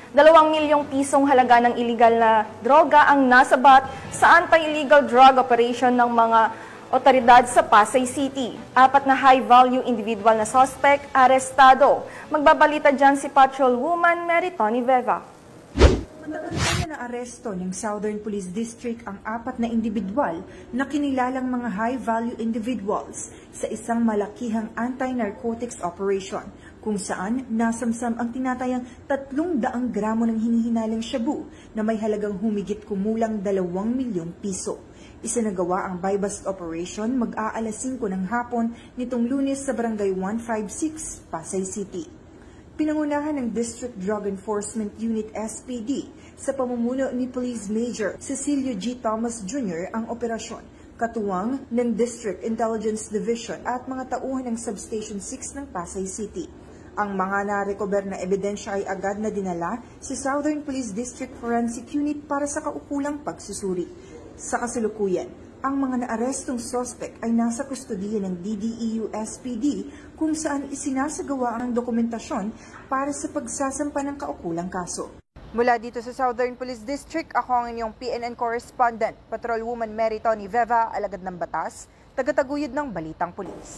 2 milyong pisong halaga ng iligal na droga ang nasabat sa anti-illegal drug operation ng mga otoridad sa Pasay City. 4 na high-value individual na suspect arestado. Magbabalita dyan si Patrolwoman Mary Tony Veva. Matagal na aresto ng Southern Police District ang 4 na individual na kinilalang mga high-value individuals sa isang malakihang anti-narcotics operation kung saan nasamsam ang tinatayang 300 gramo ng hinihinalang shabu na may halagang humigit kumulang 2 milyong piso. Isinagawa ang buy-bust operation mag-aalas 5 ng hapon nitong Lunes sa Barangay 156, Pasay City. Pinangunahan ng District Drug Enforcement Unit SPD sa pamumuno ni Police Major Cecilio G. Thomas Jr. ang operasyon, katuwang ng District Intelligence Division at mga tauhan ng Substation 6 ng Pasay City. Ang mga na-recover na ebidensya ay agad na dinala sa Southern Police District Forensic Unit para sa kaukulang pagsusuri. Sa kasalukuyan, ang mga naarestong suspect ay nasa kustodiya ng DDEU SPD kung saan isinasagawa ang dokumentasyon para sa pagsasampa ng kaukulang kaso. Mula dito sa Southern Police District, ako ang inyong PNN correspondent, Patrolwoman Mary Tony Veva, alagad ng batas, tagataguyod ng Balitang Pulis.